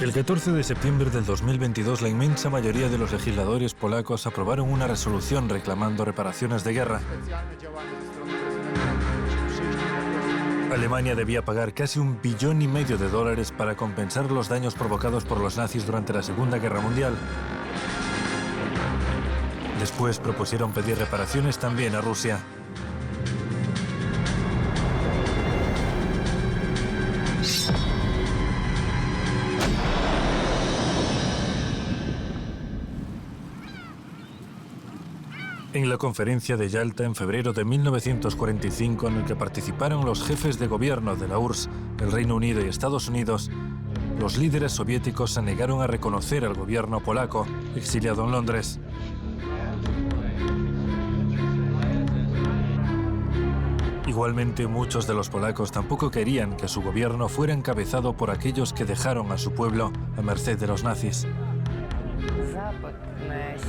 El 14 de septiembre del 2022, la inmensa mayoría de los legisladores polacos aprobaron una resolución reclamando reparaciones de guerra. Alemania debía pagar casi $1,5 billones para compensar los daños provocados por los nazis durante la Segunda Guerra Mundial. Después propusieron pedir reparaciones también a Rusia. En la conferencia de Yalta en febrero de 1945, en el que participaron los jefes de gobierno de la URSS, el Reino Unido y Estados Unidos, los líderes soviéticos se negaron a reconocer al gobierno polaco, exiliado en Londres. Igualmente, muchos de los polacos tampoco querían que su gobierno fuera encabezado por aquellos que dejaron a su pueblo a merced de los nazis.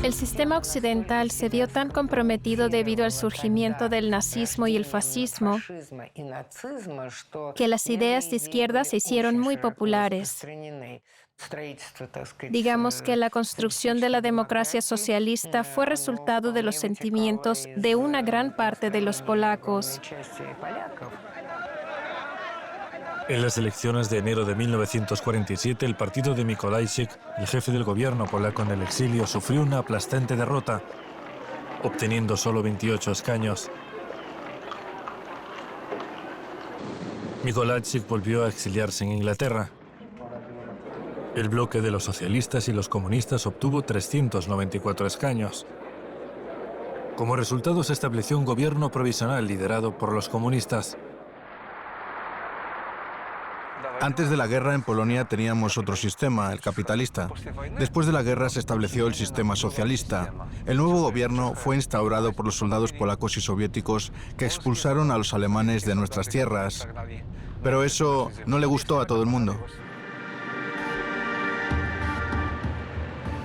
El sistema occidental se vio tan comprometido debido al surgimiento del nazismo y el fascismo que las ideas de izquierda se hicieron muy populares. Digamos que la construcción de la democracia socialista fue resultado de los sentimientos de una gran parte de los polacos. En las elecciones de enero de 1947, el partido de Mikołajczyk, el jefe del gobierno polaco en el exilio, sufrió una aplastante derrota, obteniendo solo 28 escaños. Mikołajczyk volvió a exiliarse en Inglaterra. El bloque de los socialistas y los comunistas obtuvo 394 escaños. Como resultado, se estableció un gobierno provisional liderado por los comunistas. Antes de la guerra en Polonia teníamos otro sistema, el capitalista. Después de la guerra se estableció el sistema socialista. El nuevo gobierno fue instaurado por los soldados polacos y soviéticos que expulsaron a los alemanes de nuestras tierras. Pero eso no le gustó a todo el mundo.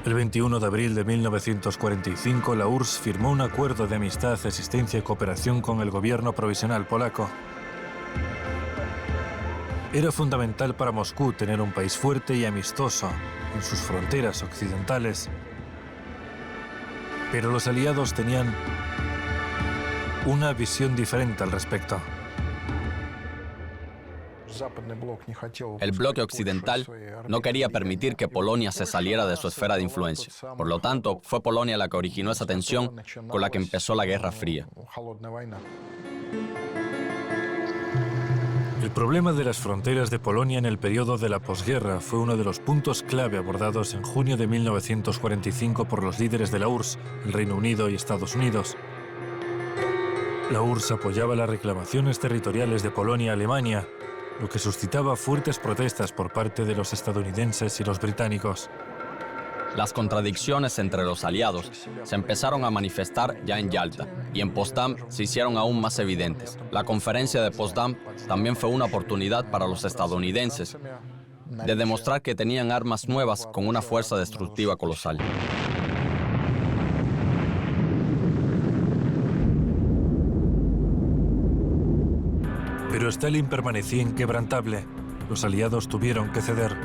El 21 de abril de 1945, la URSS firmó un acuerdo de amistad, asistencia y cooperación con el gobierno provisional polaco. Era fundamental para Moscú tener un país fuerte y amistoso en sus fronteras occidentales. Pero los aliados tenían una visión diferente al respecto. El bloque occidental no quería permitir que Polonia se saliera de su esfera de influencia. Por lo tanto, fue Polonia la que originó esa tensión con la que empezó la Guerra Fría. El problema de las fronteras de Polonia en el periodo de la posguerra fue uno de los puntos clave abordados en junio de 1945 por los líderes de la URSS, el Reino Unido y Estados Unidos. La URSS apoyaba las reclamaciones territoriales de Polonia a Alemania, lo que suscitaba fuertes protestas por parte de los estadounidenses y los británicos. Las contradicciones entre los aliados se empezaron a manifestar ya en Yalta y en Potsdam se hicieron aún más evidentes. La conferencia de Potsdam también fue una oportunidad para los estadounidenses de demostrar que tenían armas nuevas con una fuerza destructiva colosal. Pero Stalin permanecía inquebrantable. Los aliados tuvieron que ceder.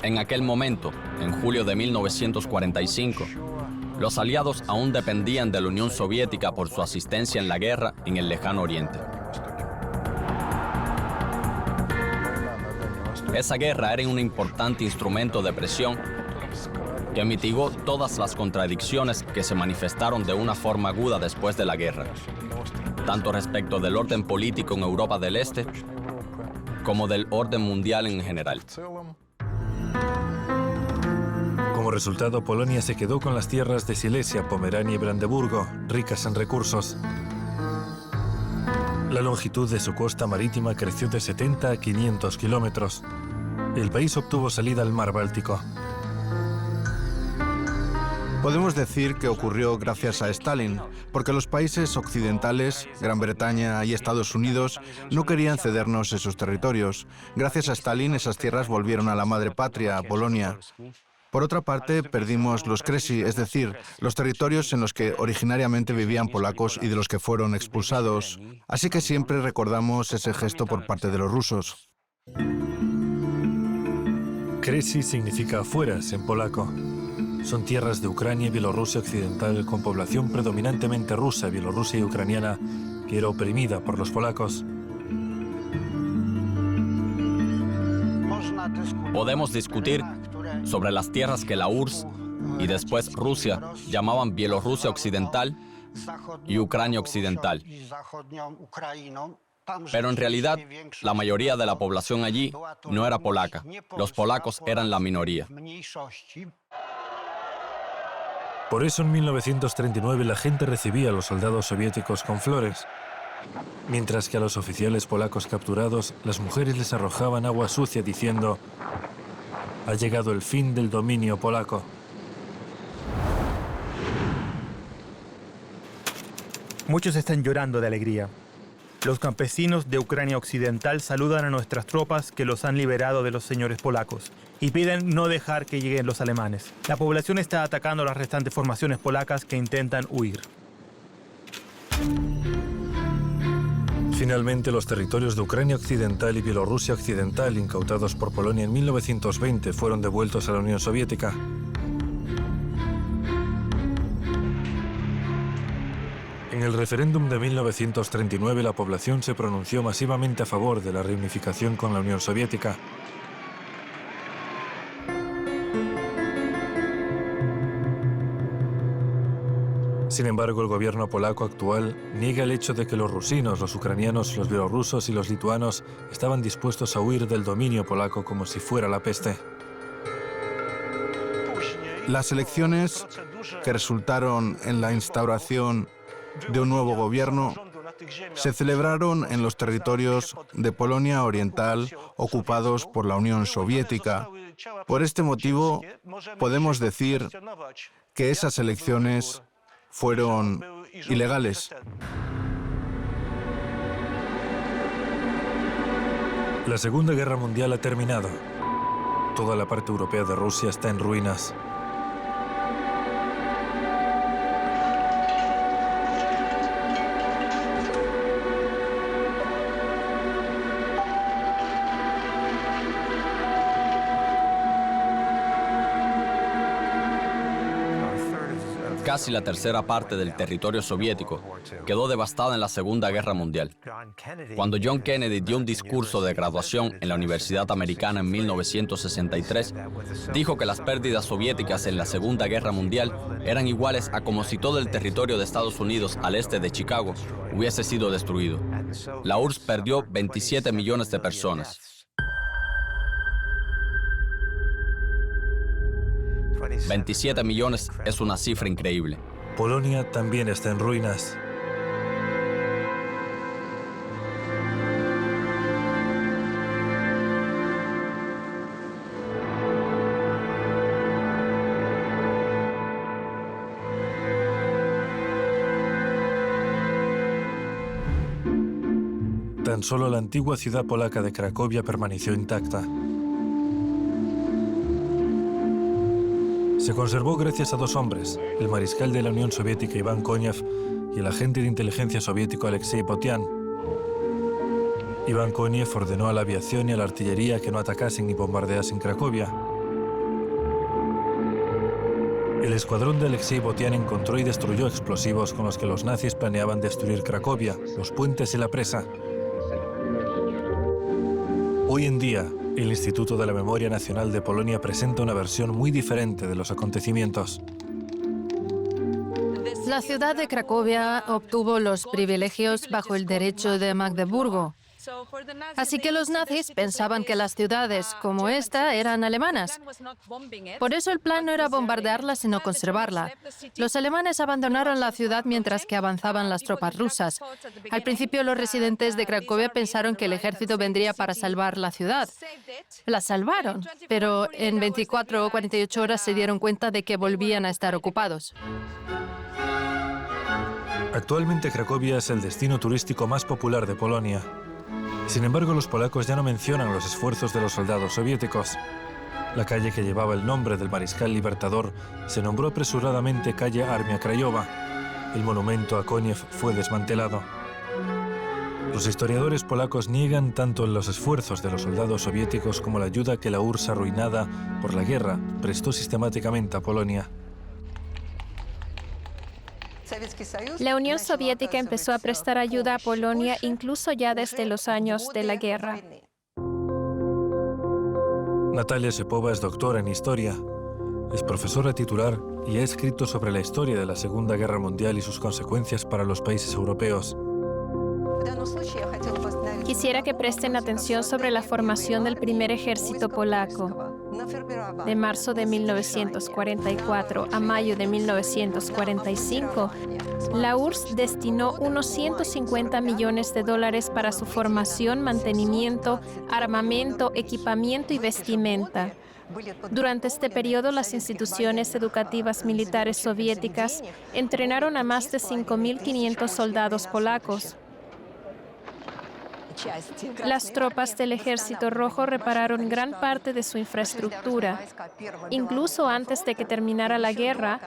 En aquel momento, en julio de 1945, los aliados aún dependían de la Unión Soviética por su asistencia en la guerra en el lejano oriente. Esa guerra era un importante instrumento de presión que mitigó todas las contradicciones que se manifestaron de una forma aguda después de la guerra, tanto respecto del orden político en Europa del Este como del orden mundial en general. Como resultado, Polonia se quedó con las tierras de Silesia, Pomerania y Brandeburgo, ricas en recursos. La longitud de su costa marítima creció de 70 a 500 kilómetros. El país obtuvo salida al mar Báltico. Podemos decir que ocurrió gracias a Stalin, porque los países occidentales, Gran Bretaña y Estados Unidos, no querían cedernos esos territorios. Gracias a Stalin, esas tierras volvieron a la madre patria, a Polonia. Por otra parte, perdimos los Kresy, es decir, los territorios en los que originariamente vivían polacos y de los que fueron expulsados. Así que siempre recordamos ese gesto por parte de los rusos. Kresy significa afueras en polaco. Son tierras de Ucrania y Bielorrusia occidental con población predominantemente rusa, bielorrusa y ucraniana que era oprimida por los polacos. Podemos discutir sobre las tierras que la URSS y después Rusia llamaban Bielorrusia Occidental y Ucrania Occidental. Pero en realidad, la mayoría de la población allí no era polaca. Los polacos eran la minoría. Por eso en 1939 la gente recibía a los soldados soviéticos con flores, mientras que a los oficiales polacos capturados las mujeres les arrojaban agua sucia diciendo: «Ha llegado el fin del dominio polaco». Muchos están llorando de alegría. Los campesinos de Ucrania Occidental saludan a nuestras tropas que los han liberado de los señores polacos y piden no dejar que lleguen los alemanes. La población está atacando a las restantes formaciones polacas que intentan huir. Finalmente, los territorios de Ucrania Occidental y Bielorrusia Occidental, incautados por Polonia en 1920, fueron devueltos a la Unión Soviética. En el referéndum de 1939, la población se pronunció masivamente a favor de la reunificación con la Unión Soviética. Sin embargo, el gobierno polaco actual niega el hecho de que los rusinos, los ucranianos, los bielorrusos y los lituanos estaban dispuestos a huir del dominio polaco como si fuera la peste. Las elecciones que resultaron en la instauración de un nuevo gobierno se celebraron en los territorios de Polonia Oriental ocupados por la Unión Soviética. Por este motivo, podemos decir que esas elecciones fueron ilegales. La Segunda Guerra Mundial ha terminado. Toda la parte europea de Rusia está en ruinas. Casi la tercera parte del territorio soviético quedó devastada en la Segunda Guerra Mundial. Cuando John Kennedy dio un discurso de graduación en la Universidad Americana en 1963, dijo que las pérdidas soviéticas en la Segunda Guerra Mundial eran iguales a como si todo el territorio de Estados Unidos al este de Chicago hubiese sido destruido. La URSS perdió 27 millones de personas. 27 millones es una cifra increíble. Polonia también está en ruinas. Tan solo la antigua ciudad polaca de Cracovia permaneció intacta. Se conservó gracias a dos hombres, el mariscal de la Unión Soviética Iván Konev y el agente de inteligencia soviético Alexei Botian. Iván Konev ordenó a la aviación y a la artillería que no atacasen ni bombardeasen Cracovia. El escuadrón de Alexei Botian encontró y destruyó explosivos con los que los nazis planeaban destruir Cracovia, los puentes y la presa. Hoy en día, el Instituto de la Memoria Nacional de Polonia presenta una versión muy diferente de los acontecimientos. La ciudad de Cracovia obtuvo los privilegios bajo el derecho de Magdeburgo. Así que los nazis pensaban que las ciudades como esta eran alemanas. Por eso el plan no era bombardearla, sino conservarla. Los alemanes abandonaron la ciudad mientras que avanzaban las tropas rusas. Al principio los residentes de Cracovia pensaron que el ejército vendría para salvar la ciudad. La salvaron, pero en 24 o 48 horas se dieron cuenta de que volvían a estar ocupados. Actualmente Cracovia es el destino turístico más popular de Polonia. Sin embargo, los polacos ya no mencionan los esfuerzos de los soldados soviéticos. La calle que llevaba el nombre del mariscal libertador se nombró apresuradamente calle Armia Krajowa. El monumento a Konev fue desmantelado. Los historiadores polacos niegan tanto los esfuerzos de los soldados soviéticos como la ayuda que la URSS, arruinada por la guerra, prestó sistemáticamente a Polonia. La Unión Soviética empezó a prestar ayuda a Polonia incluso ya desde los años de la guerra. Natalia Shepova es doctora en historia, es profesora titular y ha escrito sobre la historia de la Segunda Guerra Mundial y sus consecuencias para los países europeos. Quisiera que presten atención sobre la formación del primer ejército polaco. De marzo de 1944 a mayo de 1945, la URSS destinó unos 150 millones de dólares para su formación, mantenimiento, armamento, equipamiento y vestimenta. Durante este periodo, las instituciones educativas militares soviéticas entrenaron a más de 5.500 soldados polacos. Las tropas del Ejército Rojo repararon gran parte de su infraestructura. Incluso antes de que terminara la guerra,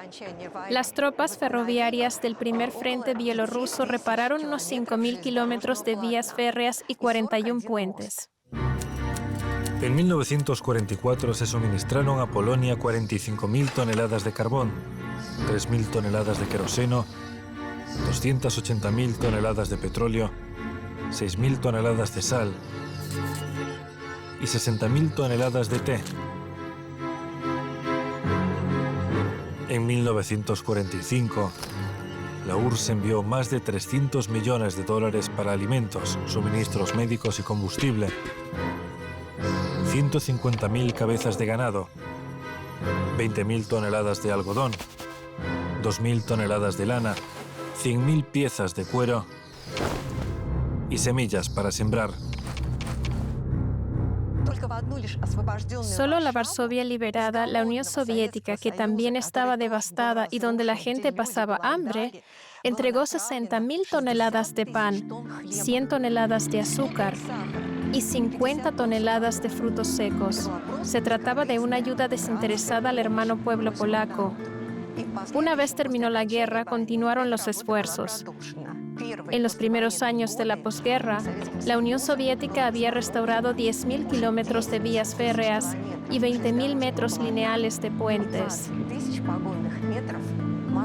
las tropas ferroviarias del Primer Frente Bielorruso repararon unos 5.000 kilómetros de vías férreas y 41 puentes. En 1944 se suministraron a Polonia 45.000 toneladas de carbón, 3.000 toneladas de queroseno, 280.000 toneladas de petróleo, 6.000 toneladas de sal y 60.000 toneladas de té. En 1945, la URSS envió más de 300 millones de dólares para alimentos, suministros médicos y combustible, 150.000 cabezas de ganado, 20.000 toneladas de algodón, 2.000 toneladas de lana, 100.000 piezas de cuero y semillas para sembrar. Solo la Varsovia liberada, la Unión Soviética, que también estaba devastada y donde la gente pasaba hambre, entregó 60.000 toneladas de pan, 100 toneladas de azúcar y 50 toneladas de frutos secos. Se trataba de una ayuda desinteresada al hermano pueblo polaco. Una vez terminó la guerra, continuaron los esfuerzos. En los primeros años de la posguerra, la Unión Soviética había restaurado 10.000 kilómetros de vías férreas y 20.000 metros lineales de puentes.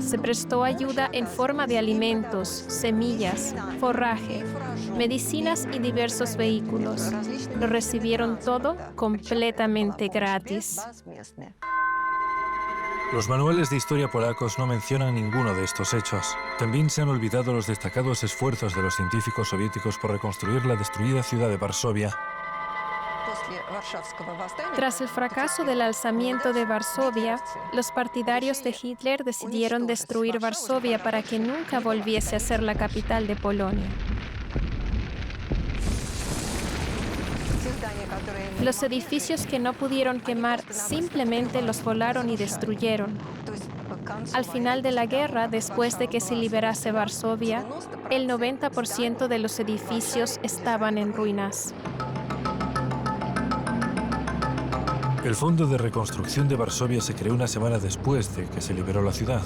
Se prestó ayuda en forma de alimentos, semillas, forraje, medicinas y diversos vehículos. Lo recibieron todo completamente gratis. Los manuales de historia polacos no mencionan ninguno de estos hechos. También se han olvidado los destacados esfuerzos de los científicos soviéticos por reconstruir la destruida ciudad de Varsovia. Tras el fracaso del alzamiento de Varsovia, los partidarios de Hitler decidieron destruir Varsovia para que nunca volviese a ser la capital de Polonia. Los edificios que no pudieron quemar simplemente los volaron y destruyeron. Al final de la guerra, después de que se liberase Varsovia, el 90% de los edificios estaban en ruinas. El Fondo de Reconstrucción de Varsovia se creó una semana después de que se liberó la ciudad.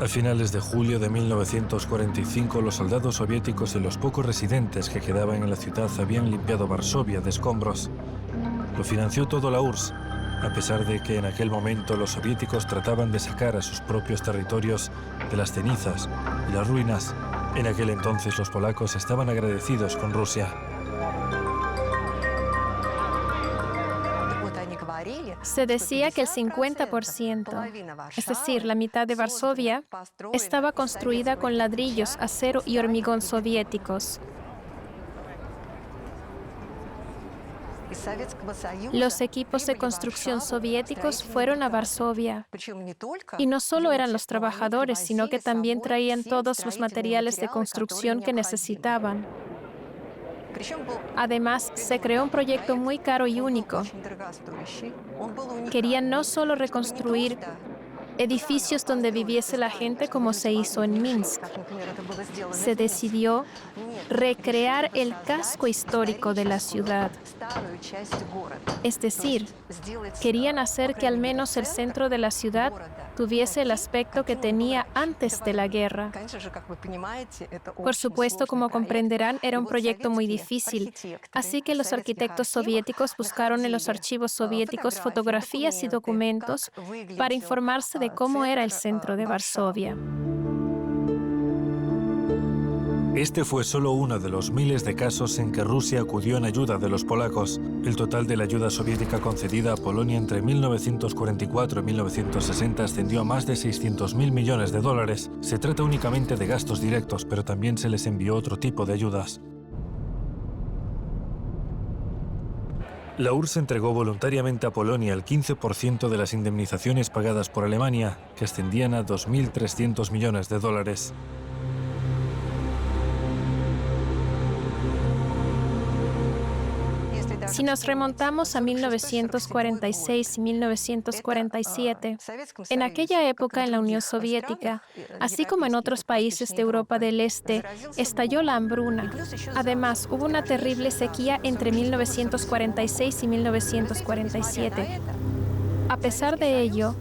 A finales de julio de 1945, los soldados soviéticos y los pocos residentes que quedaban en la ciudad habían limpiado Varsovia de escombros. Lo financió todo la URSS, a pesar de que en aquel momento los soviéticos trataban de sacar a sus propios territorios de las cenizas y las ruinas. En aquel entonces los polacos estaban agradecidos con Rusia. Se decía que el 50%, es decir, la mitad de Varsovia, estaba construida con ladrillos, acero y hormigón soviéticos. Los equipos de construcción soviéticos fueron a Varsovia. Y no solo eran los trabajadores, sino que también traían todos los materiales de construcción que necesitaban. Además, se creó un proyecto muy caro y único. Querían no solo reconstruir edificios donde viviese la gente como se hizo en Minsk. Se decidió recrear el casco histórico de la ciudad. Es decir, querían hacer que al menos el centro de la ciudad tuviese el aspecto que tenía antes de la guerra. Por supuesto, como comprenderán, era un proyecto muy difícil, así que los arquitectos soviéticos buscaron en los archivos soviéticos fotografías y documentos para informarse de cómo era el centro de Varsovia. Este fue solo uno de los miles de casos en que Rusia acudió en ayuda de los polacos. El total de la ayuda soviética concedida a Polonia entre 1944 y 1960 ascendió a más de 600.000 millones de dólares. Se trata únicamente de gastos directos, pero también se les envió otro tipo de ayudas. La URSS entregó voluntariamente a Polonia el 15% de las indemnizaciones pagadas por Alemania, que ascendían a 2.300 millones de dólares. Si nos remontamos a 1946 y 1947, en aquella época en la Unión Soviética, así como en otros países de Europa del Este, estalló la hambruna. Además, hubo una terrible sequía entre 1946 y 1947. A pesar de ello,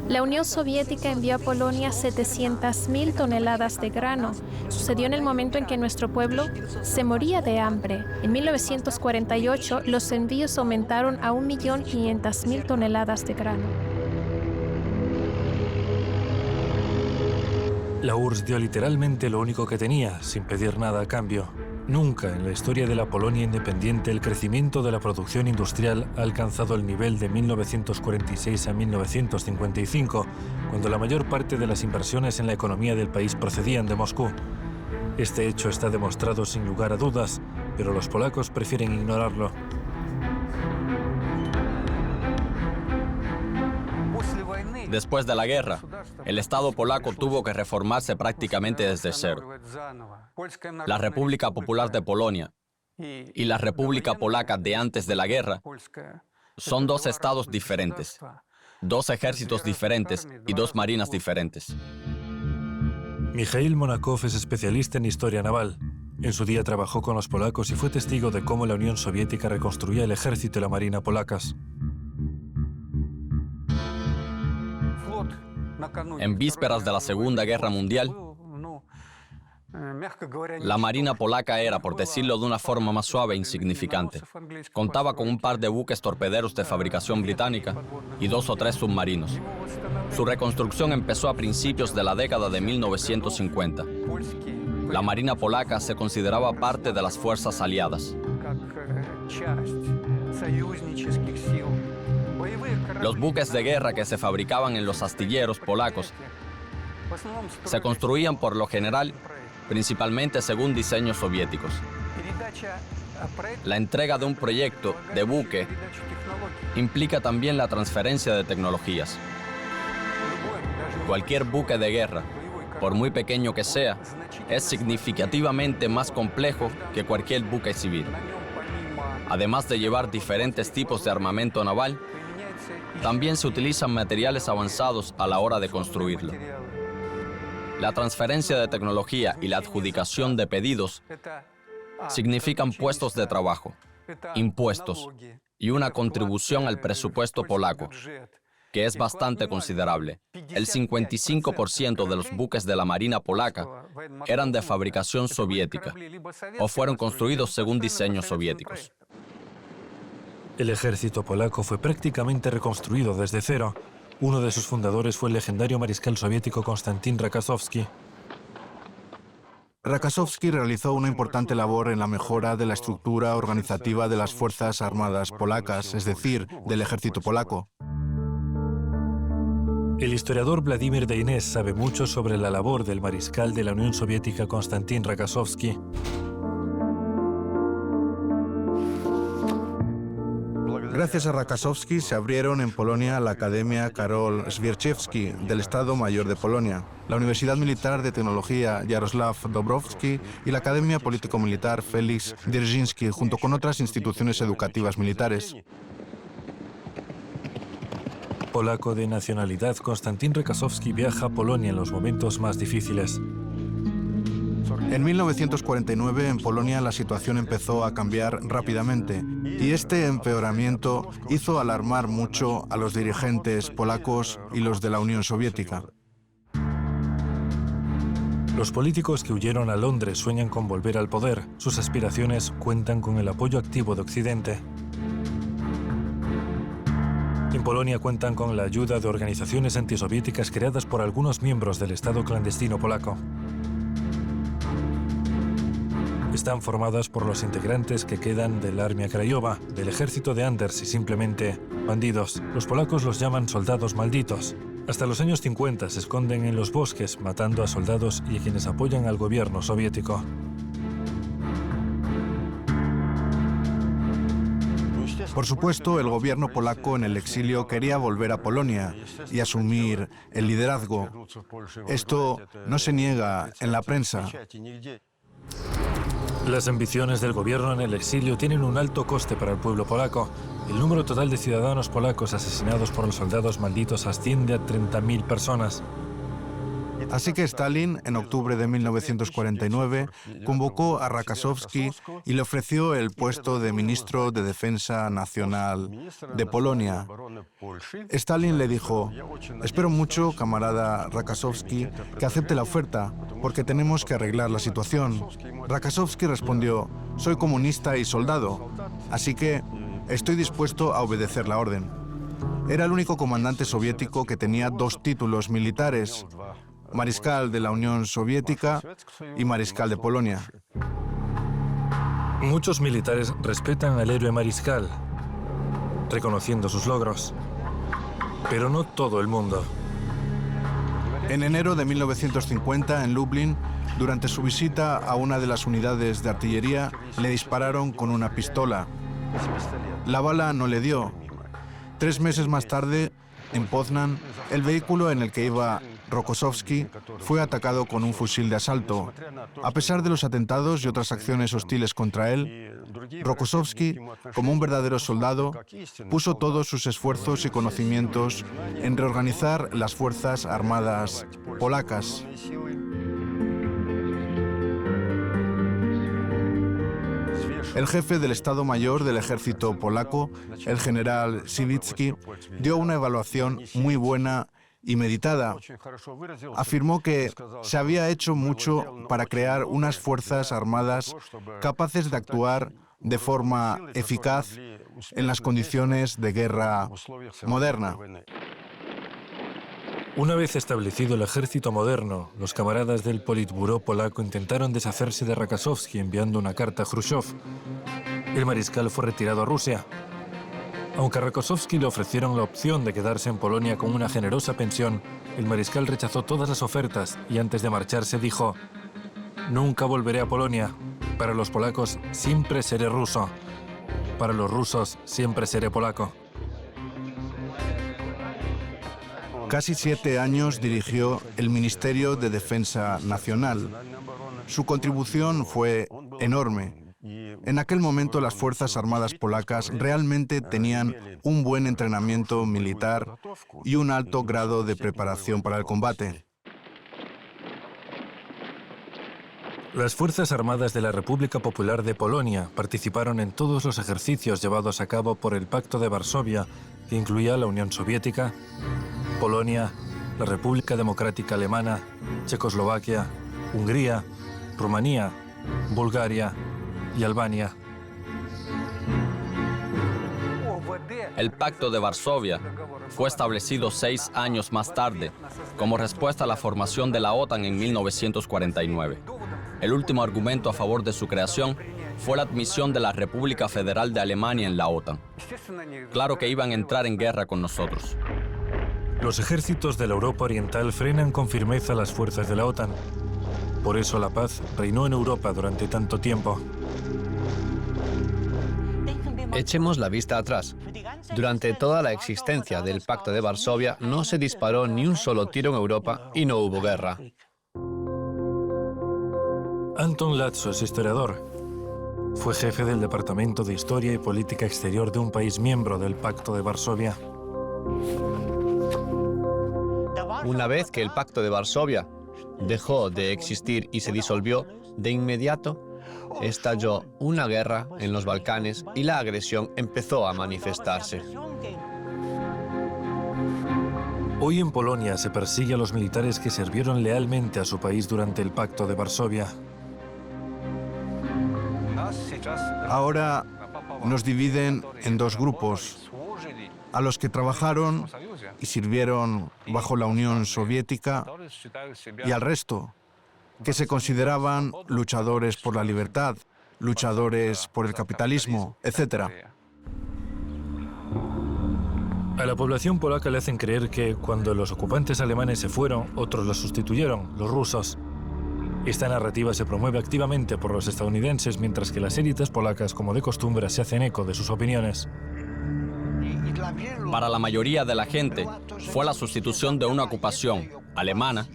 la Unión Soviética envió a Polonia 700.000 toneladas de grano. Sucedió en el momento en que nuestro pueblo se moría de hambre. En 1948, los envíos aumentaron a 1.500.000 toneladas de grano. La URSS dio literalmente lo único que tenía, sin pedir nada a cambio. Nunca en la historia de la Polonia independiente el crecimiento de la producción industrial ha alcanzado el nivel de 1946 a 1955, cuando la mayor parte de las inversiones en la economía del país procedían de Moscú. Este hecho está demostrado sin lugar a dudas, pero los polacos prefieren ignorarlo. Después de la guerra, el Estado polaco tuvo que reformarse prácticamente desde cero. La República Popular de Polonia y la República Polaca de antes de la guerra son dos estados diferentes, dos ejércitos diferentes y dos marinas diferentes. Mikhail Monakov es especialista en historia naval. En su día trabajó con los polacos y fue testigo de cómo la Unión Soviética reconstruía el ejército y la marina polacas. En vísperas de la Segunda Guerra Mundial, la marina polaca era, por decirlo de una forma más suave, insignificante. Contaba con un par de buques torpederos de fabricación británica y 2 o 3 submarinos. Su reconstrucción empezó a principios de la década de 1950. La marina polaca se consideraba parte de las fuerzas aliadas. Los buques de guerra que se fabricaban en los astilleros polacos se construían por lo general principalmente según diseños soviéticos. La entrega de un proyecto de buque implica también la transferencia de tecnologías. Cualquier buque de guerra, por muy pequeño que sea, es significativamente más complejo que cualquier buque civil. Además de llevar diferentes tipos de armamento naval, también se utilizan materiales avanzados a la hora de construirlo. La transferencia de tecnología y la adjudicación de pedidos significan puestos de trabajo, impuestos y una contribución al presupuesto polaco, que es bastante considerable. El 55% de los buques de la marina polaca eran de fabricación soviética o fueron construidos según diseños soviéticos. El ejército polaco fue prácticamente reconstruido desde cero. Uno de sus fundadores fue el legendario mariscal soviético Konstantin Rokossovski. Rokossovski realizó una importante labor en la mejora de la estructura organizativa de las Fuerzas Armadas polacas, es decir, del ejército polaco. El historiador Vladimir Deynes sabe mucho sobre la labor del mariscal de la Unión Soviética Konstantin Rokossovski. Gracias a Rokossovski se abrieron en Polonia la Academia Karol Zwierciewski del Estado Mayor de Polonia, la Universidad Militar de Tecnología Jaroslav Dąbrowski y la Academia Político-Militar Felix Dzerzhinsky, junto con otras instituciones educativas militares. polaco de nacionalidad, Konstantin Rakasowski viaja a Polonia en los momentos más difíciles. En 1949 en Polonia la situación empezó a cambiar rápidamente y este empeoramiento hizo alarmar mucho a los dirigentes polacos y los de la Unión Soviética. Los políticos que huyeron a Londres sueñan con volver al poder. Sus aspiraciones cuentan con el apoyo activo de Occidente. En Polonia cuentan con la ayuda de organizaciones antisoviéticas creadas por algunos miembros del Estado clandestino polaco. Están formadas por los integrantes que quedan del Armia Krajowa, del ejército de Anders y simplemente bandidos. Los polacos los llaman soldados malditos. Hasta los años 50 se esconden en los bosques, matando a soldados y a quienes apoyan al gobierno soviético. Por supuesto, el gobierno polaco en el exilio quería volver a Polonia y asumir el liderazgo. Esto no se niega en la prensa. Las ambiciones del gobierno en el exilio tienen un alto coste para el pueblo polaco. El número total de ciudadanos polacos asesinados por los soldados malditos asciende a 30.000 personas. Así que Stalin, en octubre de 1949, convocó a Rakasowski y le ofreció el puesto de ministro de Defensa Nacional de Polonia. Stalin le dijo: «Espero mucho, camarada Rakasowski, que acepte la oferta, porque tenemos que arreglar la situación». Rakasowski respondió: «Soy comunista y soldado, así que estoy dispuesto a obedecer la orden». Era el único comandante soviético que tenía dos títulos militares: Mariscal de la Unión Soviética y Mariscal de Polonia. Muchos militares respetan al héroe mariscal, reconociendo sus logros, pero no todo el mundo. En enero de 1950, en Lublin, durante su visita a una de las unidades de artillería, le dispararon con una pistola. La bala no le dio. 3 meses más tarde, en Poznan, el vehículo en el que iba Rokossovski fue atacado con un fusil de asalto. A pesar de los atentados y otras acciones hostiles contra él, Rokossovski, como un verdadero soldado, puso todos sus esfuerzos y conocimientos en reorganizar las fuerzas armadas polacas. El jefe del Estado Mayor del ejército polaco, el general Sivicki, dio una evaluación muy buena y meditada. Afirmó que se había hecho mucho para crear unas fuerzas armadas capaces de actuar de forma eficaz en las condiciones de guerra moderna. Una vez establecido el ejército moderno, los camaradas del Politburó polaco intentaron deshacerse de Rakasowski enviando una carta a Khrushchev. El mariscal fue retirado a Rusia. Aunque a Rakasowski le ofrecieron la opción de quedarse en Polonia con una generosa pensión, el mariscal rechazó todas las ofertas y antes de marcharse dijo: «Nunca volveré a Polonia. Para los polacos siempre seré ruso. Para los rusos siempre seré polaco». Casi 7 años dirigió el Ministerio de Defensa Nacional. Su contribución fue enorme. En aquel momento las Fuerzas Armadas polacas realmente tenían un buen entrenamiento militar y un alto grado de preparación para el combate. Las Fuerzas Armadas de la República Popular de Polonia participaron en todos los ejercicios llevados a cabo por el Pacto de Varsovia, que incluía la Unión Soviética, Polonia, la República Democrática Alemana, Checoslovaquia, Hungría, Rumanía, Bulgaria y Albania. El Pacto de Varsovia fue establecido 6 años más tarde, como respuesta a la formación de la OTAN en 1949. El último argumento a favor de su creación fue la admisión de la República Federal de Alemania en la OTAN. Claro que iban a entrar en guerra con nosotros. Los ejércitos de la Europa Oriental frenan con firmeza las fuerzas de la OTAN. Por eso la paz reinó en Europa durante tanto tiempo. Echemos la vista atrás. Durante toda la existencia del Pacto de Varsovia no se disparó ni un solo tiro en Europa y no hubo guerra. Anton Latso es historiador. Fue jefe del Departamento de Historia y Política Exterior de un país miembro del Pacto de Varsovia. Una vez que el Pacto de Varsovia dejó de existir y se disolvió, de inmediato estalló una guerra en los Balcanes y la agresión empezó a manifestarse. Hoy en Polonia se persigue a los militares que sirvieron lealmente a su país durante el Pacto de Varsovia. Ahora nos dividen en dos grupos: a los que trabajaron y sirvieron bajo la Unión Soviética y al resto, que se consideraban luchadores por la libertad, luchadores por el capitalismo, etc. A la población polaca le hacen creer que cuando los ocupantes alemanes se fueron, otros los sustituyeron, los rusos. Esta narrativa se promueve activamente por los estadounidenses, mientras que las élites polacas, como de costumbre, se hacen eco de sus opiniones. Para la mayoría de la gente, fue la sustitución de una ocupación alemana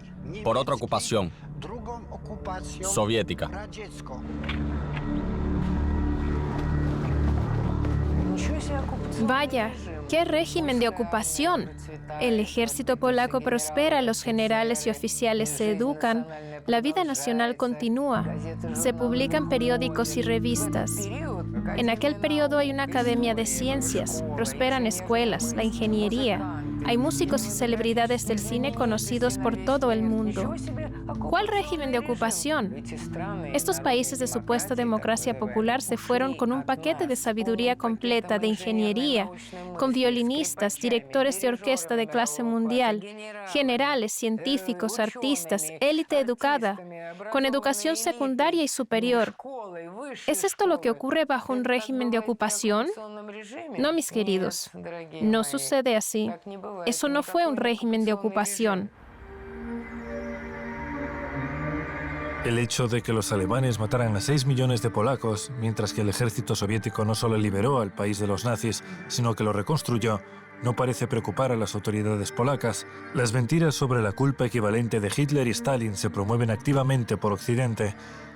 por otra ocupación soviética. Vaya, qué régimen de ocupación. El ejército polaco prospera, los generales y oficiales se educan, la vida nacional continúa, se publican periódicos y revistas. En aquel periodo hay una academia de ciencias, prosperan escuelas, la ingeniería. Hay músicos y celebridades del cine conocidos por todo el mundo. ¿Cuál régimen de ocupación? Estos países de supuesta democracia popular se fueron con un paquete de sabiduría completa, de ingeniería, con violinistas, directores de orquesta de clase mundial, generales, científicos, artistas, élite educada, con educación secundaria y superior. ¿Es esto lo que ocurre bajo un régimen de ocupación? No, mis queridos, no sucede así. Eso no fue un régimen de ocupación. El hecho de que los alemanes mataran a 6 millones de polacos, mientras que el ejército soviético no solo liberó al país de los nazis, sino que lo reconstruyó, no parece preocupar a las autoridades polacas. Las mentiras sobre la culpa equivalente de Hitler y Stalin se promueven activamente por Occidente,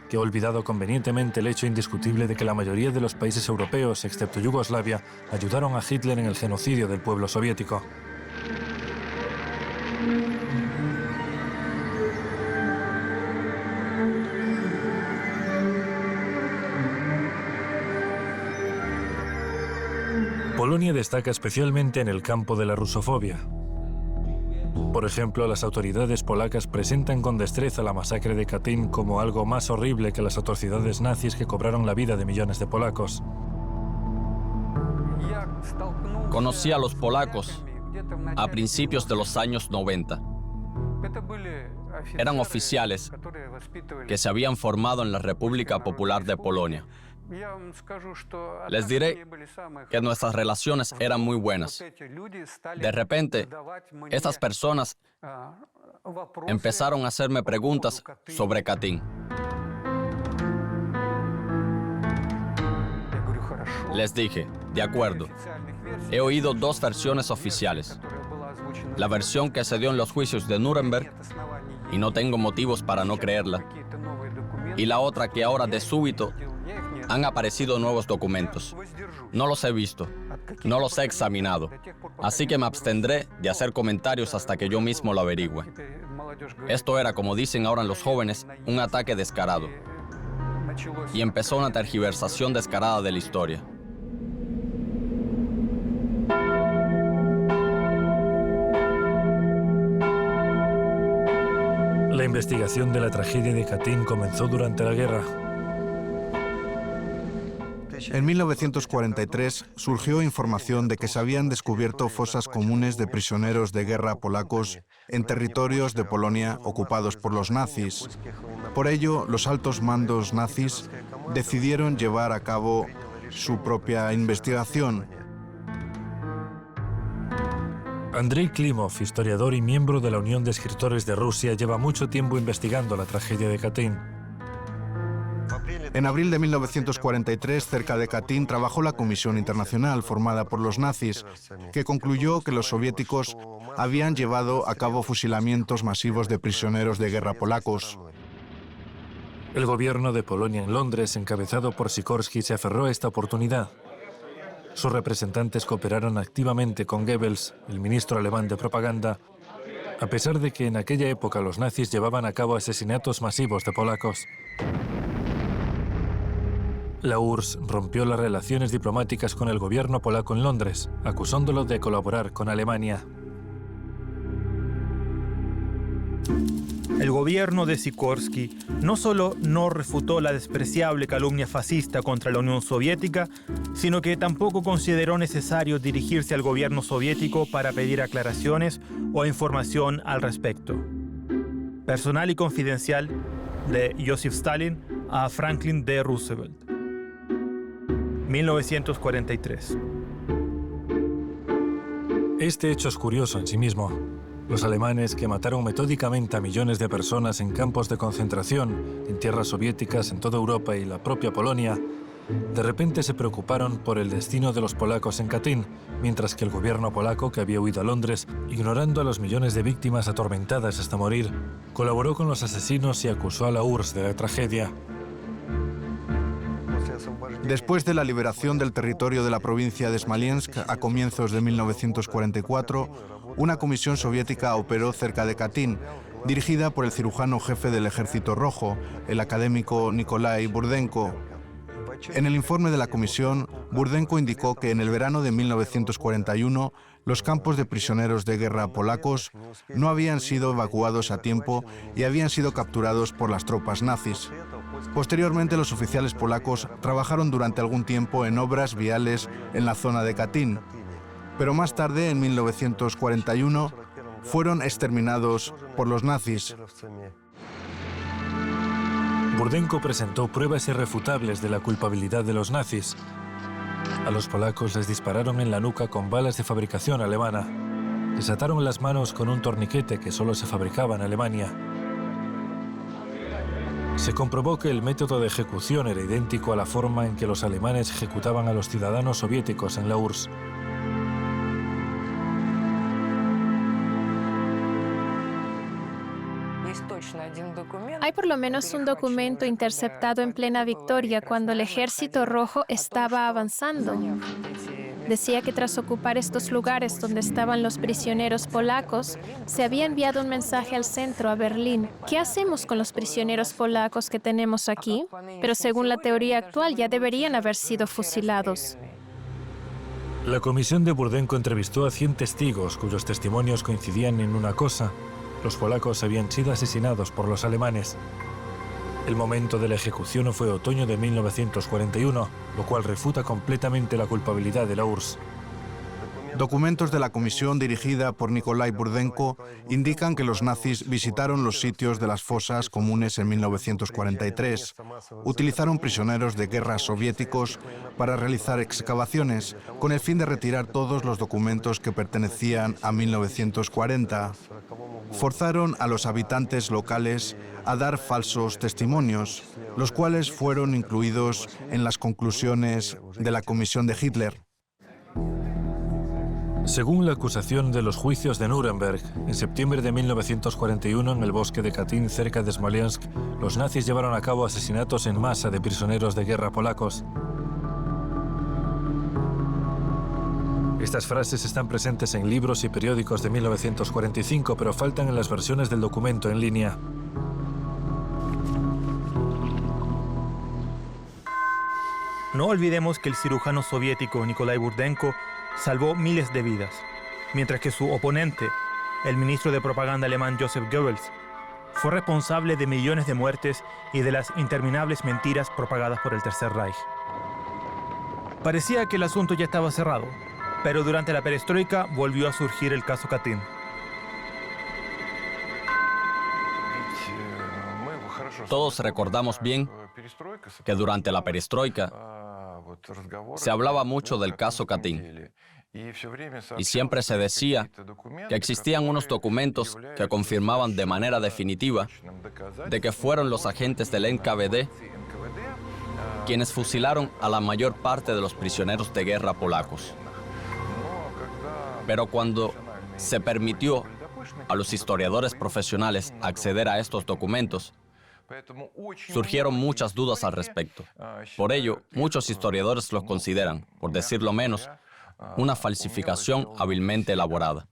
que ha olvidado convenientemente el hecho indiscutible de que la mayoría de los países europeos, excepto Yugoslavia, ayudaron a Hitler en el genocidio del pueblo soviético. Polonia destaca especialmente en el campo de la rusofobia. Por ejemplo, las autoridades polacas presentan con destreza la masacre de Katyn como algo más horrible que las atrocidades nazis que cobraron la vida de millones de polacos. Conocí a los polacos a principios de los años 90. Eran oficiales que se habían formado en la República Popular de Polonia. Les diré que nuestras relaciones eran muy buenas. De repente, estas personas empezaron a hacerme preguntas sobre Katyn. Les dije, de acuerdo, he oído dos versiones oficiales. La versión que se dio en los juicios de Nuremberg, y no tengo motivos para no creerla, y la otra que ahora de súbito han aparecido nuevos documentos. No los he visto, no los he examinado, así que me abstendré de hacer comentarios hasta que yo mismo lo averigüe. Esto era, como dicen ahora los jóvenes, un ataque descarado. Y empezó una tergiversación descarada de la historia. La investigación de la tragedia de Katyn comenzó durante la guerra. En 1943 surgió información de que se habían descubierto fosas comunes de prisioneros de guerra polacos en territorios de Polonia ocupados por los nazis. Por ello, los altos mandos nazis decidieron llevar a cabo su propia investigación. Andrei Klimov, historiador y miembro de la Unión de Escritores de Rusia, lleva mucho tiempo investigando la tragedia de Katyn. En abril de 1943, cerca de Katyn, trabajó la Comisión Internacional formada por los nazis, que concluyó que los soviéticos habían llevado a cabo fusilamientos masivos de prisioneros de guerra polacos. El gobierno de Polonia en Londres, encabezado por Sikorski, se aferró a esta oportunidad. Sus representantes cooperaron activamente con Goebbels, el ministro alemán de propaganda, a pesar de que en aquella época los nazis llevaban a cabo asesinatos masivos de polacos. La URSS rompió las relaciones diplomáticas con el gobierno polaco en Londres, acusándolo de colaborar con Alemania. El gobierno de Sikorsky no solo no refutó la despreciable calumnia fascista contra la Unión Soviética, sino que tampoco consideró necesario dirigirse al gobierno soviético para pedir aclaraciones o información al respecto. Personal y confidencial de Joseph Stalin a Franklin D. Roosevelt. 1943. Este hecho es curioso en sí mismo. Los alemanes, que mataron metódicamente a millones de personas en campos de concentración, en tierras soviéticas, en toda Europa y la propia Polonia, de repente se preocuparon por el destino de los polacos en Katyn, mientras que el gobierno polaco, que había huido a Londres, ignorando a los millones de víctimas atormentadas hasta morir, colaboró con los asesinos y acusó a la URSS de la tragedia. Después de la liberación del territorio de la provincia de Smolensk a comienzos de 1944, una comisión soviética operó cerca de Katyn, dirigida por el cirujano jefe del Ejército Rojo, el académico Nikolai Burdenko. En el informe de la comisión, Burdenko indicó que en el verano de 1941 los campos de prisioneros de guerra polacos no habían sido evacuados a tiempo y habían sido capturados por las tropas nazis. Posteriormente, los oficiales polacos trabajaron durante algún tiempo en obras viales en la zona de Katyn, pero más tarde, en 1941, fueron exterminados por los nazis. Burdenko presentó pruebas irrefutables de la culpabilidad de los nazis. A los polacos les dispararon en la nuca con balas de fabricación alemana. Les ataron las manos con un torniquete que solo se fabricaba en Alemania. Se comprobó que el método de ejecución era idéntico a la forma en que los alemanes ejecutaban a los ciudadanos soviéticos en la URSS. Hay por lo menos un documento interceptado en plena victoria cuando el Ejército Rojo estaba avanzando. Decía que tras ocupar estos lugares donde estaban los prisioneros polacos, se había enviado un mensaje al centro, a Berlín. ¿Qué hacemos con los prisioneros polacos que tenemos aquí? Pero según la teoría actual ya deberían haber sido fusilados. La comisión de Burdenko entrevistó a 100 testigos cuyos testimonios coincidían en una cosa: los polacos habían sido asesinados por los alemanes. El momento de la ejecución fue otoño de 1941, lo cual refuta completamente la culpabilidad de la URSS. Documentos de la comisión dirigida por Nikolai Burdenko indican que los nazis visitaron los sitios de las fosas comunes en 1943. Utilizaron prisioneros de guerra soviéticos para realizar excavaciones, con el fin de retirar todos los documentos que pertenecían a 1940. Forzaron a los habitantes locales a dar falsos testimonios, los cuales fueron incluidos en las conclusiones de la comisión de Hitler. Según la acusación de los juicios de Nuremberg, en septiembre de 1941, en el bosque de Katyn, cerca de Smolensk, los nazis llevaron a cabo asesinatos en masa de prisioneros de guerra polacos. Estas frases están presentes en libros y periódicos de 1945, pero faltan en las versiones del documento en línea. No olvidemos que el cirujano soviético Nikolai Burdenko salvó miles de vidas, mientras que su oponente, el ministro de propaganda alemán Joseph Goebbels, fue responsable de millones de muertes y de las interminables mentiras propagadas por el Tercer Reich. Parecía que el asunto ya estaba cerrado, pero durante la perestroika volvió a surgir el caso Katyn. Todos recordamos bien que durante la perestroika se hablaba mucho del caso Katyn y siempre se decía que existían unos documentos que confirmaban de manera definitiva de que fueron los agentes del NKVD quienes fusilaron a la mayor parte de los prisioneros de guerra polacos. Pero cuando se permitió a los historiadores profesionales acceder a estos documentos, surgieron muchas dudas al respecto. Por ello, muchos historiadores los consideran, por decirlo menos, una falsificación hábilmente elaborada.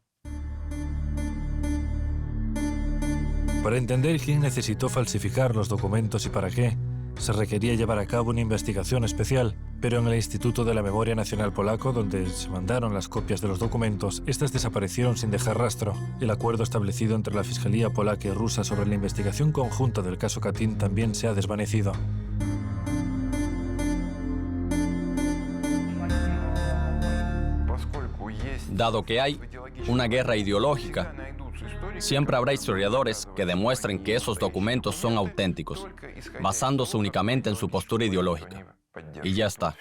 Para entender quién necesitó falsificar los documentos y para qué, se requería llevar a cabo una investigación especial, pero en el Instituto de la Memoria Nacional Polaco, donde se mandaron las copias de los documentos, estas desaparecieron sin dejar rastro. El acuerdo establecido entre la Fiscalía polaca y rusa sobre la investigación conjunta del caso Katyn también se ha desvanecido. Dado que hay una guerra ideológica, siempre habrá historiadores que demuestren que esos documentos son auténticos, basándose únicamente en su postura ideológica. Y ya está.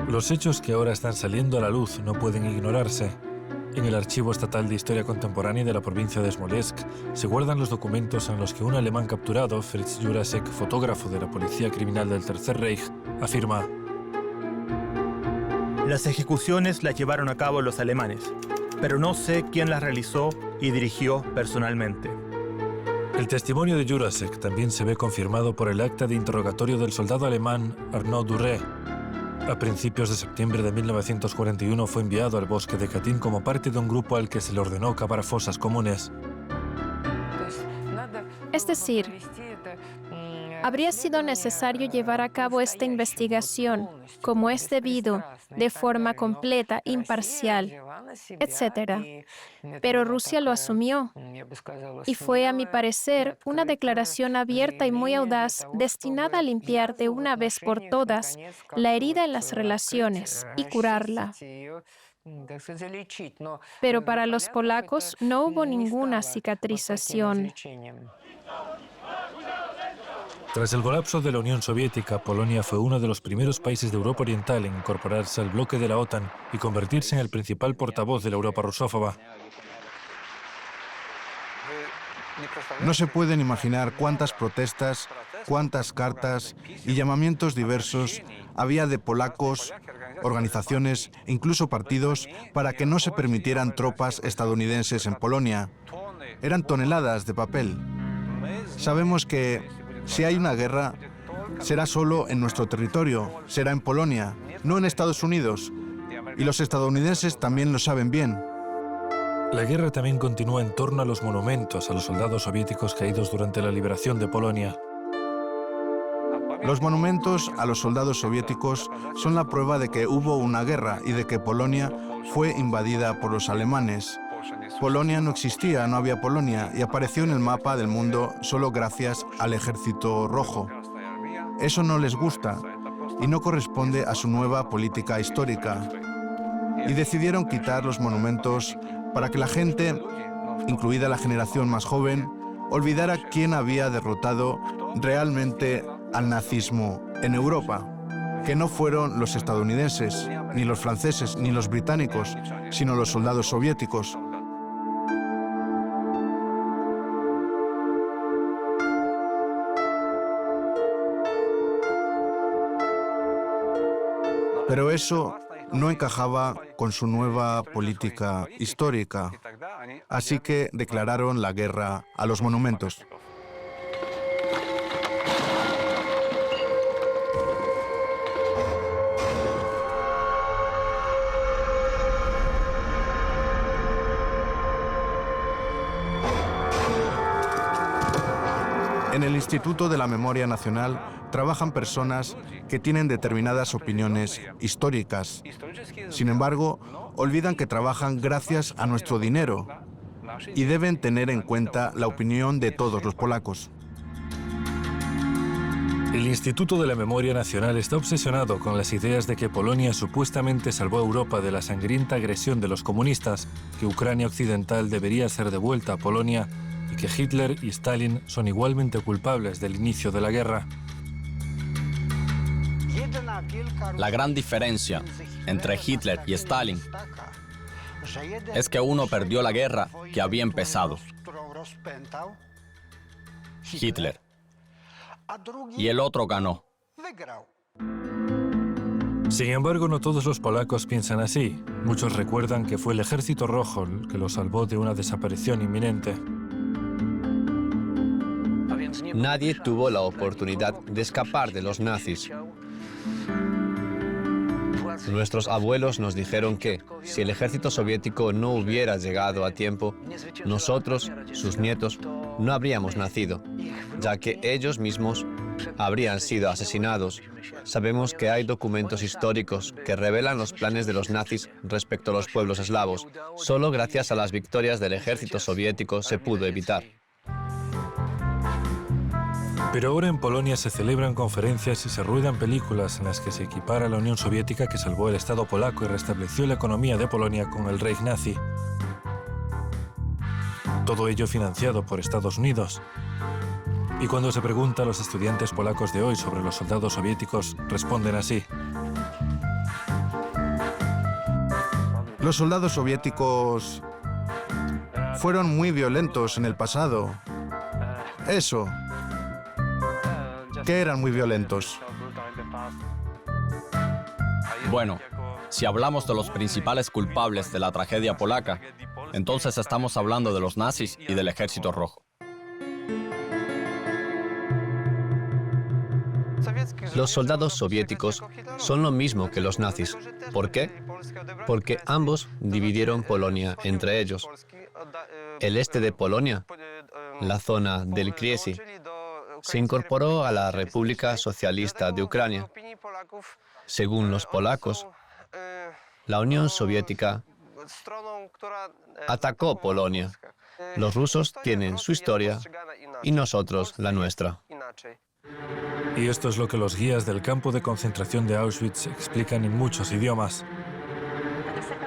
Los hechos que ahora están saliendo a la luz no pueden ignorarse. En el Archivo Estatal de Historia Contemporánea de la provincia de Smolensk se guardan los documentos en los que un alemán capturado, Fritz Jurasek, fotógrafo de la Policía Criminal del Tercer Reich, afirma: Las ejecuciones las llevaron a cabo los alemanes, pero no sé quién las realizó y dirigió personalmente. El testimonio de Jurasek también se ve confirmado por el acta de interrogatorio del soldado alemán Arnaud Duré. A principios de septiembre de 1941 fue enviado al bosque de Katyn como parte de un grupo al que se le ordenó cavar fosas comunes. Es decir, habría sido necesario llevar a cabo esta investigación, como es debido, de forma completa, imparcial, etc. Pero Rusia lo asumió y fue, a mi parecer, una declaración abierta y muy audaz destinada a limpiar de una vez por todas la herida en las relaciones y curarla. Pero para los polacos no hubo ninguna cicatrización. Tras el colapso de la Unión Soviética, Polonia fue uno de los primeros países de Europa Oriental en incorporarse al bloque de la OTAN y convertirse en el principal portavoz de la Europa rusófoba. No se pueden imaginar cuántas protestas, cuántas cartas y llamamientos diversos había de polacos, organizaciones e incluso partidos para que no se permitieran tropas estadounidenses en Polonia. Eran toneladas de papel. Sabemos que si hay una guerra, será solo en nuestro territorio, será en Polonia, no en Estados Unidos. Y los estadounidenses también lo saben bien. La guerra también continúa en torno a los monumentos a los soldados soviéticos caídos durante la liberación de Polonia. Los monumentos a los soldados soviéticos son la prueba de que hubo una guerra y de que Polonia fue invadida por los alemanes. Polonia no existía, no había Polonia, y apareció en el mapa del mundo solo gracias al Ejército Rojo. Eso no les gusta y no corresponde a su nueva política histórica. Y decidieron quitar los monumentos para que la gente, incluida la generación más joven, olvidara quién había derrotado realmente al nazismo en Europa, que no fueron los estadounidenses, ni los franceses, ni los británicos, sino los soldados soviéticos. Pero eso no encajaba con su nueva política histórica, así que declararon la guerra a los monumentos. En el Instituto de la Memoria Nacional trabajan personas que tienen determinadas opiniones históricas. Sin embargo, olvidan que trabajan gracias a nuestro dinero y deben tener en cuenta la opinión de todos los polacos. El Instituto de la Memoria Nacional está obsesionado con las ideas de que Polonia supuestamente salvó a Europa de la sangrienta agresión de los comunistas, que Ucrania Occidental debería ser devuelta a Polonia y que Hitler y Stalin son igualmente culpables del inicio de la guerra. La gran diferencia entre Hitler y Stalin es que uno perdió la guerra que había empezado, Hitler, y el otro ganó. Sin embargo, no todos los polacos piensan así. Muchos recuerdan que fue el Ejército Rojo el que los salvó de una desaparición inminente. Nadie tuvo la oportunidad de escapar de los nazis. Nuestros abuelos nos dijeron que, si el ejército soviético no hubiera llegado a tiempo, nosotros, sus nietos, no habríamos nacido, ya que ellos mismos habrían sido asesinados. Sabemos que hay documentos históricos que revelan los planes de los nazis respecto a los pueblos eslavos. Solo gracias a las victorias del ejército soviético se pudo evitar. Pero ahora en Polonia se celebran conferencias y se ruedan películas en las que se equipara a la Unión Soviética que salvó el Estado polaco y restableció la economía de Polonia con el Reich nazi. Todo ello financiado por Estados Unidos. Y cuando se pregunta a los estudiantes polacos de hoy sobre los soldados soviéticos, responden así. Los soldados soviéticos fueron muy violentos en el pasado. Eso. Que eran muy violentos. Bueno, si hablamos de los principales culpables de la tragedia polaca, entonces estamos hablando de los nazis y del Ejército Rojo. Los soldados soviéticos son lo mismo que los nazis. ¿Por qué? Porque ambos dividieron Polonia entre ellos. El este de Polonia, la zona del Kriesi, se incorporó a la República Socialista de Ucrania. Según los polacos, la Unión Soviética atacó Polonia. Los rusos tienen su historia y nosotros la nuestra. Y esto es lo que los guías del campo de concentración de Auschwitz explican en muchos idiomas.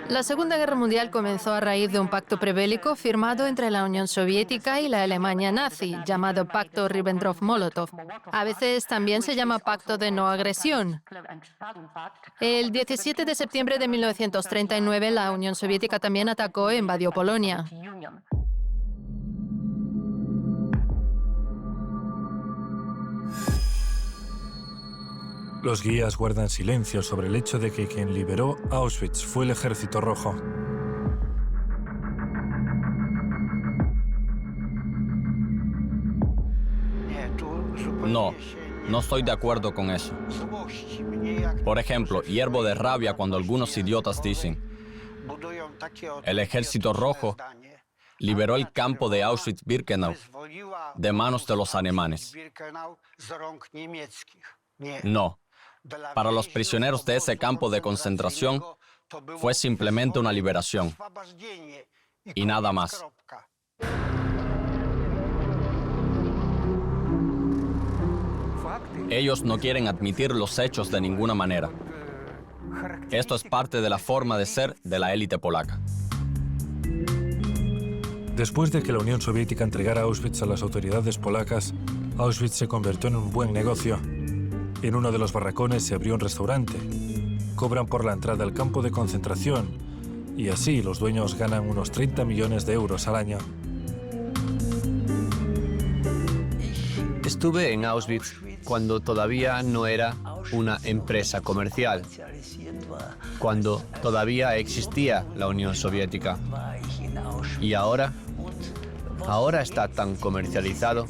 La Segunda Guerra Mundial comenzó a raíz de un pacto prebélico firmado entre la Unión Soviética y la Alemania nazi, llamado Pacto Ribbentrop-Molotov. A veces también se llama Pacto de No Agresión. El 17 de septiembre de 1939, la Unión Soviética también atacó e invadió Polonia. Los guías guardan silencio sobre el hecho de que quien liberó Auschwitz fue el Ejército Rojo. No estoy de acuerdo con eso. Por ejemplo, hiervo de rabia cuando algunos idiotas dicen: el Ejército Rojo liberó el campo de Auschwitz-Birkenau de manos de los alemanes. No. Para los prisioneros de ese campo de concentración, fue simplemente una liberación. Y nada más. Ellos no quieren admitir los hechos de ninguna manera. Esto es parte de la forma de ser de la élite polaca. Después de que la Unión Soviética entregara Auschwitz a las autoridades polacas, Auschwitz se convirtió en un buen negocio. En uno de los barracones se abrió un restaurante. Cobran por la entrada al campo de concentración y así los dueños ganan unos 30 millones de euros al año. Estuve en Auschwitz cuando todavía no era una empresa comercial, cuando todavía existía la Unión Soviética. Y ahora está tan comercializado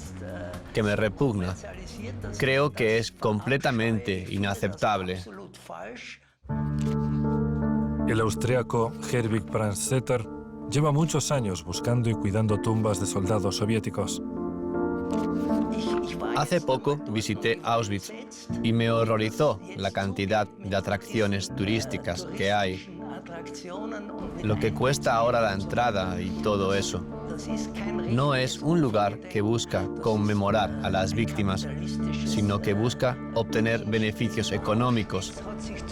que me repugna. Creo que es completamente inaceptable. El austríaco Herbig Brandstätter lleva muchos años buscando y cuidando tumbas de soldados soviéticos. Hace poco visité Auschwitz y me horrorizó la cantidad de atracciones turísticas que hay. Lo que cuesta ahora la entrada y todo eso. No es un lugar que busca conmemorar a las víctimas, sino que busca obtener beneficios económicos.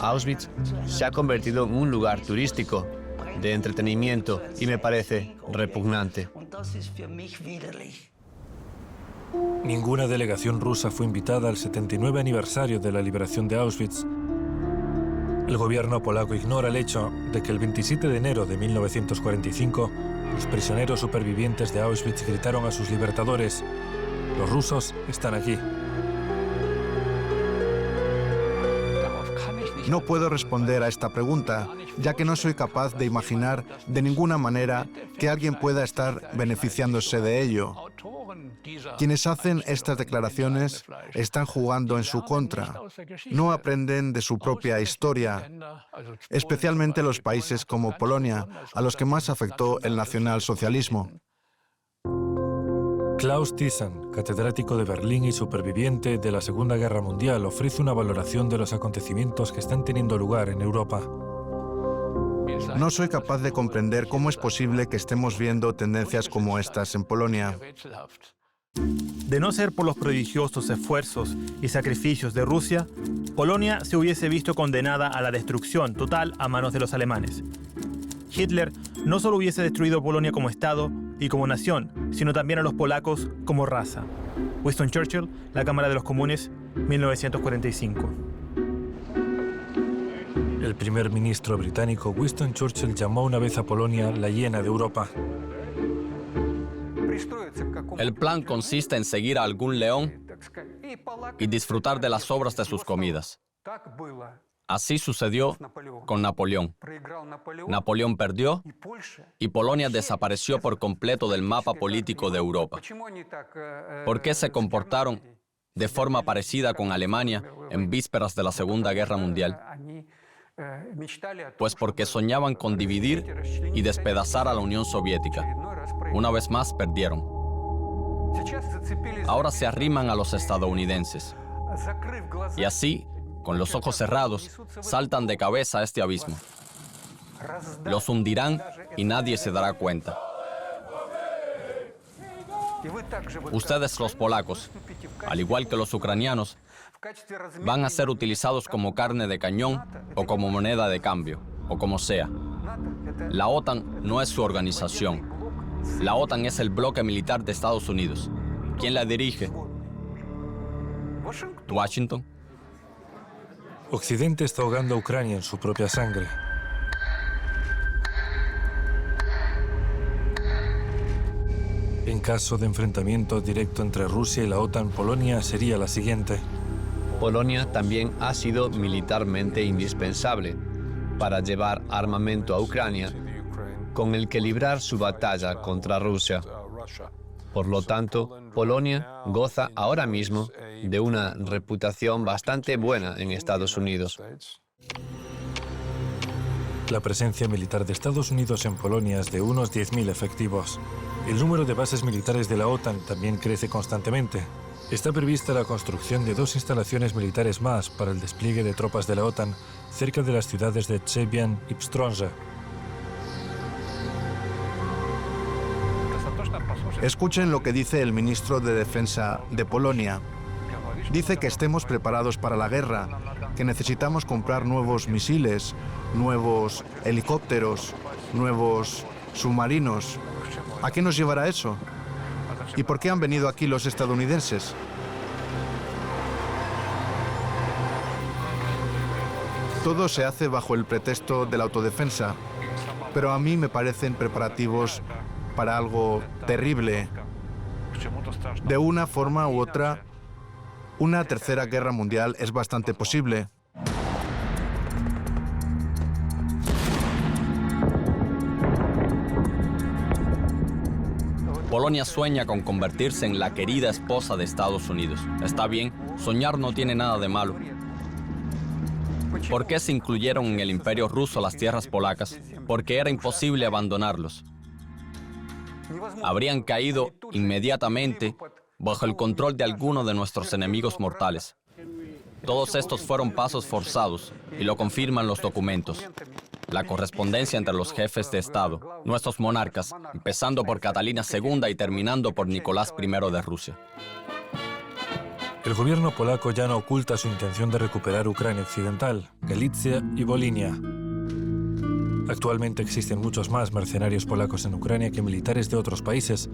Auschwitz se ha convertido en un lugar turístico, de entretenimiento, y me parece repugnante. Ninguna delegación rusa fue invitada al 79 aniversario de la liberación de Auschwitz. El gobierno polaco ignora el hecho de que el 27 de enero de 1945 los prisioneros supervivientes de Auschwitz gritaron a sus libertadores: «Los rusos están aquí». No puedo responder a esta pregunta, ya que no soy capaz de imaginar de ninguna manera que alguien pueda estar beneficiándose de ello. Quienes hacen estas declaraciones están jugando en su contra. No aprenden de su propia historia, especialmente los países como Polonia, a los que más afectó el nacionalsocialismo. Klaus Thyssen, catedrático de Berlín y superviviente de la Segunda Guerra Mundial, ofrece una valoración de los acontecimientos que están teniendo lugar en Europa. No soy capaz de comprender cómo es posible que estemos viendo tendencias como estas en Polonia. De no ser por los prodigiosos esfuerzos y sacrificios de Rusia, Polonia se hubiese visto condenada a la destrucción total a manos de los alemanes. Hitler no solo hubiese destruido Polonia como Estado y como nación, sino también a los polacos como raza. Winston Churchill, la Cámara de los Comunes, 1945. El primer ministro británico Winston Churchill llamó una vez a Polonia la hiena de Europa. El plan consiste en seguir a algún león y disfrutar de las sobras de sus comidas. Así sucedió con Napoleón. Napoleón perdió y Polonia desapareció por completo del mapa político de Europa. ¿Por qué se comportaron de forma parecida con Alemania en vísperas de la Segunda Guerra Mundial? Pues porque soñaban con dividir y despedazar a la Unión Soviética. Una vez más perdieron. Ahora se arriman a los estadounidenses. Y así, con los ojos cerrados, saltan de cabeza a este abismo. Los hundirán y nadie se dará cuenta. Ustedes, los polacos, al igual que los ucranianos, van a ser utilizados como carne de cañón o como moneda de cambio, o como sea. La OTAN no es su organización. La OTAN es el bloque militar de Estados Unidos. ¿Quién la dirige? Washington. Occidente está ahogando a Ucrania en su propia sangre. En caso de enfrentamiento directo entre Rusia y la OTAN, Polonia sería la siguiente. Polonia también ha sido militarmente indispensable para llevar armamento a Ucrania, con el que librar su batalla contra Rusia. Por lo tanto, Polonia goza ahora mismo de una reputación bastante buena en Estados Unidos. La presencia militar de Estados Unidos en Polonia es de unos 10.000 efectivos. El número de bases militares de la OTAN también crece constantemente. Está prevista la construcción de 2 instalaciones militares más para el despliegue de tropas de la OTAN cerca de las ciudades de Trzebian y Pstronże. Escuchen lo que dice el ministro de Defensa de Polonia. Dice que estemos preparados para la guerra, que necesitamos comprar nuevos misiles, nuevos helicópteros, nuevos submarinos. ¿A qué nos llevará eso? ¿Y por qué han venido aquí los estadounidenses? Todo se hace bajo el pretexto de la autodefensa, pero a mí me parecen preparativos para algo terrible. De una forma u otra, una tercera guerra mundial es bastante posible. Polonia sueña con convertirse en la querida esposa de Estados Unidos. Está bien, soñar no tiene nada de malo. ¿Por qué se incluyeron en el Imperio Ruso las tierras polacas? Porque era imposible abandonarlos. Habrían caído inmediatamente bajo el control de alguno de nuestros enemigos mortales. Todos estos fueron pasos forzados y lo confirman los documentos. La correspondencia entre los jefes de Estado, nuestros monarcas, empezando por Catalina II y terminando por Nicolás I de Rusia. El gobierno polaco ya no oculta su intención de recuperar Ucrania Occidental, Galicia y Volinia. Actualmente existen muchos más mercenarios polacos en Ucrania que militares de otros países.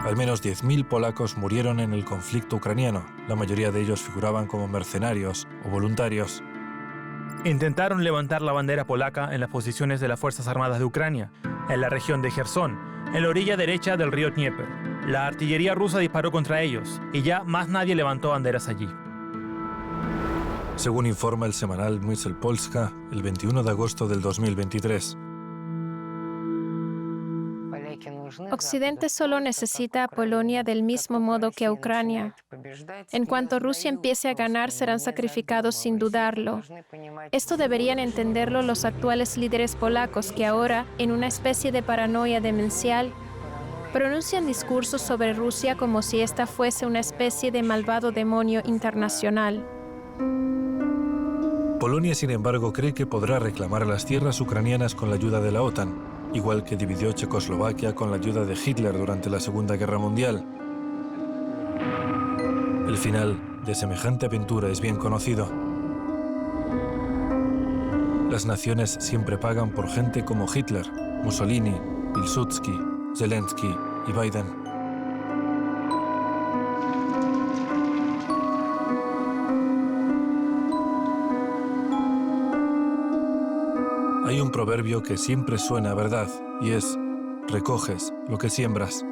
Al menos 10.000 polacos murieron en el conflicto ucraniano. La mayoría de ellos figuraban como mercenarios o voluntarios. Intentaron levantar la bandera polaca en las posiciones de las Fuerzas Armadas de Ucrania, en la región de Jersón, en la orilla derecha del río Dnieper. La artillería rusa disparó contra ellos y ya más nadie levantó banderas allí. Según informa el semanal Myśl Polska, el 21 de agosto del 2023. Occidente solo necesita a Polonia del mismo modo que a Ucrania. En cuanto Rusia empiece a ganar, serán sacrificados sin dudarlo. Esto deberían entenderlo los actuales líderes polacos que ahora, en una especie de paranoia demencial, pronuncian discursos sobre Rusia como si esta fuese una especie de malvado demonio internacional. Polonia, sin embargo, cree que podrá reclamar las tierras ucranianas con la ayuda de la OTAN, igual que dividió Checoslovaquia con la ayuda de Hitler durante la Segunda Guerra Mundial. El final de semejante aventura es bien conocido. Las naciones siempre pagan por gente como Hitler, Mussolini, Pilsudski, Zelensky y Biden. Hay un proverbio que siempre suena a verdad, y es: recoges lo que siembras.